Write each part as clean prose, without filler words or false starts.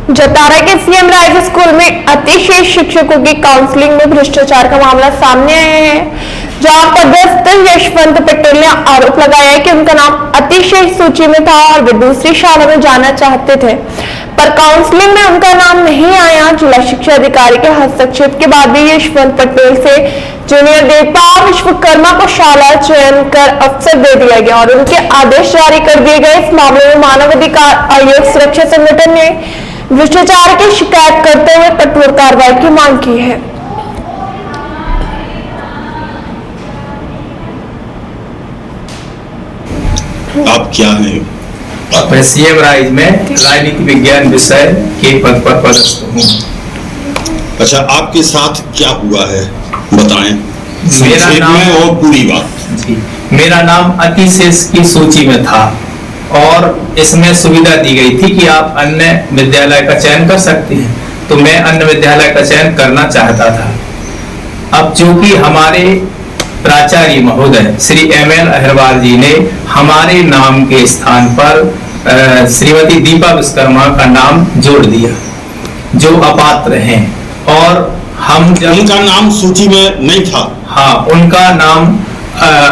जतारा के CM rise school में अतिशय शिक्षकों की काउंसलिंग में भ्रष्टाचार का मामला सामने आया है, जहां पदस्थ यशवंत पटेल ने आरोप लगाया है कि उनका नाम अतिशय सूची में था और वे दूसरी शाला में जाना चाहते थे, पर काउंसलिंग में उनका नाम नहीं आया। जिला शिक्षा अधिकारी के हस्तक्षेप के बाद भी यशवंत पटेल से जूनियर देवपाल विश्वकर्मा को शाला चयन कर अवसर दे दिया गया और उनके आदेश जारी कर दिए गए। इस मामले में मानवाधिकार आयोग सुरक्षा संगठन ने भ्रष्टाचार की शिकायत करते हुए कठोर कार्रवाई की मांग की है। आप क्या हैं? मैं सीएम राइज में राजनीति विज्ञान विषय के पद पर पदस्थ हूँ। अच्छा, आपके साथ क्या हुआ है बताएं मेरा नाम और पूरी बात। जी, मेरा नाम अतिशेष की सूची में था और इसमें सुविधा दी गई थी कि आप अन्य विद्यालय का चयन कर सकते हैं, तो मैं अन्य विद्यालय का चयन करना चाहता था। अब चूंकि हमारे प्राचार्य महोदय श्री एमएल अहिरवार जी ने हमारे नाम के स्थान पर श्रीमती दीपा विश्वकर्मा का नाम जोड़ दिया, जो अपात्र हैं, और हम जब उनका नाम सूची में नहीं था। हाँ, उनका नाम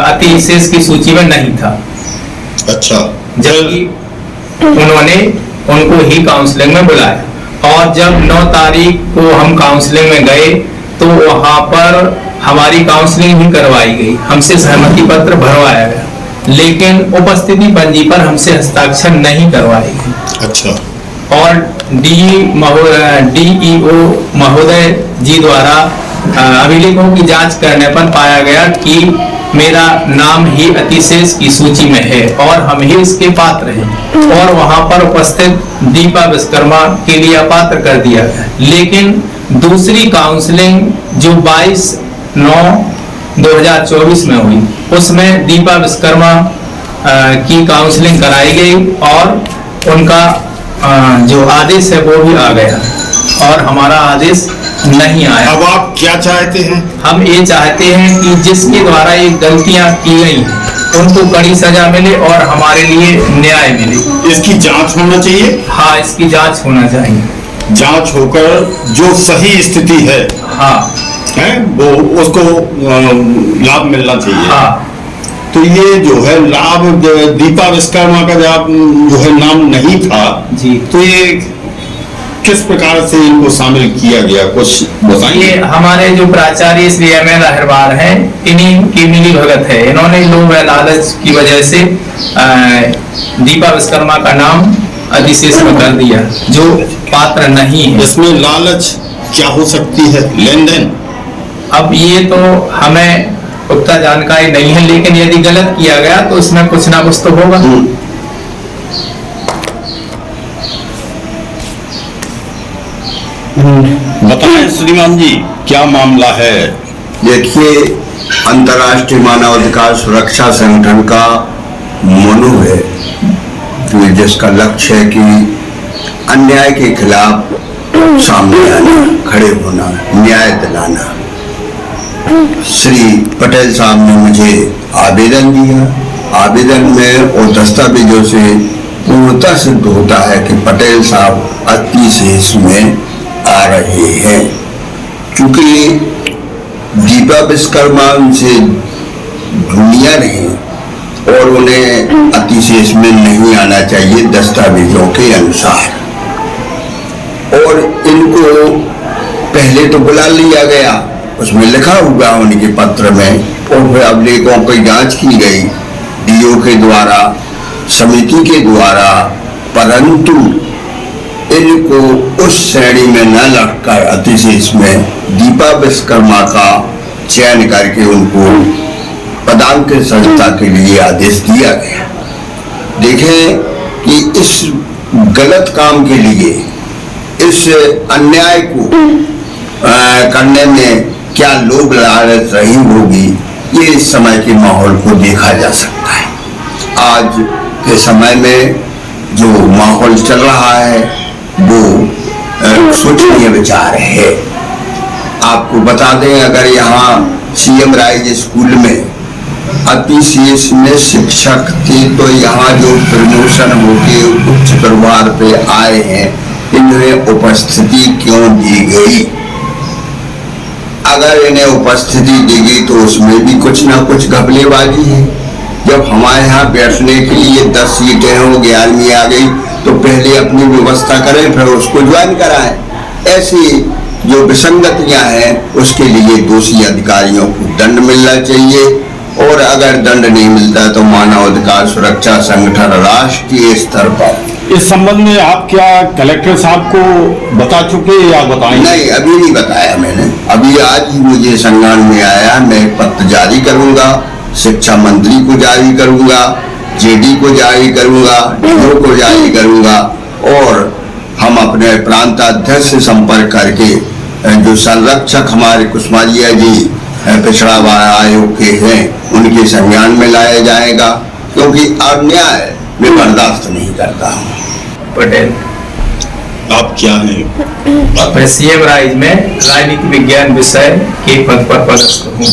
अतिशेष की सूची में नहीं था। अच्छा, जबकि उन्होंने उनको ही काउंसलिंग में बुलाया और जब 9 तारीख को हम काउंसलिंग में गए तो वहां पर हमारी काउंसलिंग भी करवाई गई, हमसे सहमति पत्र भरवाया गया, लेकिन उपस्थिति पंजी पर हमसे हस्ताक्षर नहीं करवाई गई। अच्छा। और डीईओ महोदय जी द्वारा अभिलेखों की जांच करने पर पाया गया कि मेरा नाम ही अतिशेष की सूची में है और हम ही इसके पात्र हैं, और वहां पर उपस्थित दीपा विश्वकर्मा के लिए अपात्र कर दिया गया। लेकिन दूसरी काउंसलिंग जो 22/9/2024 में हुई, उसमें दीपा विश्वकर्मा की काउंसलिंग कराई गई और उनका जो आदेश है वो भी आ गया और हमारा आदेश नहीं आया। अब आप क्या चाहते हैं? हम ये चाहते हैं कि जिसके द्वारा ये गलतियां की गई हैं उनको कड़ी सजा मिले और हमारे लिए न्याय मिले। इसकी जांच होना चाहिए। हाँ, इसकी जांच होना चाहिए। जांच होकर जो सही स्थिति है, हाँ, वो उसको लाभ मिलना चाहिए। हाँ। तो ये जो है लाभ दीपा विश्वकर्मा का जो है नाम नहीं था जी, तो ये किस प्रकार से इनको शामिल किया गया, कुछ बताइए। ये हमारे जो प्राचार्य श्री एमएल अहिरवार हैं, इन्हीं की मिली भगत है। इन्होंने लोभ व लालच की वजह से दीपा विश्वकर्मा का नाम अतिशेष में कर दिया, जो पात्र नहीं है। इसमें लालच क्या हो सकती है? लेन देन? अब ये तो हमें पुख्ता जानकारी नहीं है, लेकिन यदि गलत किया गया तो इसमें कुछ ना कुछ तो होगा। बताएं श्रीमान जी, क्या मामला है? देखिए, अंतर्राष्ट्रीय मानवाधिकार सुरक्षा संगठन का मोनो है, जिसका लक्ष्य है कि अन्याय के खिलाफ सामने आना, खड़े होना, न्याय दिलाना। श्री पटेल साहब ने मुझे आवेदन दिया। आवेदन में और दस्तावेजों से पूर्णतः सिद्ध होता है कि पटेल साहब अतिशेष में आ रहे हैं। चूंकि दीपा विश्वकर्मा उनसे जूनियर हैं और उन्हें अतिशेष में नहीं आना चाहिए दस्तावेजों के अनुसार, और इनको पहले तो बुला लिया गया, उसमें लिखा हुआ उनके पत्र में, और फिर अभिलेखों की जांच की गई डीओ के द्वारा, समिति के द्वारा, परंतु इनको उस श्रेणी में न रखकर अतिशेष में दीपा विश्वकर्मा का चयन करके उनको पदांकित संस्था के लिए आदेश दिया गया। देखें कि इस गलत काम के लिए, इस अन्याय को करने में क्या लोभ लालच रही होगी, ये इस समय के माहौल को देखा जा सकता है। आज के समय में जो माहौल चल रहा है वो सोचनीय विचार है। आपको बता दें, अगर यहाँ सीएम राइज स्कूल में अतिशेष में शिक्षक थे, तो यहाँ जो प्रमोशन होके उच्च परिवार पे आए हैं इन्हें उपस्थिति क्यों दी गई। अगर इन्हें उपस्थिति दी गई तो उसमें भी कुछ ना कुछ घपलेबाजी है। जब हमारे यहाँ बैठने के लिए 10 सीटें हो, 11वीं आ गई, तो पहले अपनी व्यवस्था करें, फिर उसको ज्वाइन कराएं। ऐसी जो विसंगतियां हैं उसके लिए दोषी अधिकारियों को दंड मिलना चाहिए, और अगर दंड नहीं मिलता तो मानवाधिकार सुरक्षा संगठन राष्ट्रीय स्तर पर। इस संबंध में आप क्या कलेक्टर साहब को बता चुके या बताएंगे? नहीं, अभी नहीं बताया मैंने। अभी आज ही मुझे संज्ञान में आया, मैं एक पत्र जारी करूंगा, शिक्षा मंत्री को जारी करूंगा, जेडी को जारी करूंगा, डीओ को जारी करूंगा, और हम अपने प्रांताध्यक्ष से संपर्क करके जो संरक्षक हमारे कुसमारिया जी पिछड़ा आयोग के हैं उनके संज्ञान में लाया जाएगा, क्योंकि अन्याय मैं बर्दाश्त नहीं करता हूँ। पटेल, आप क्या हैं? मैं सीएम राइज में राजनीति विज्ञान विषय के पद पर पदस्थ हूँ।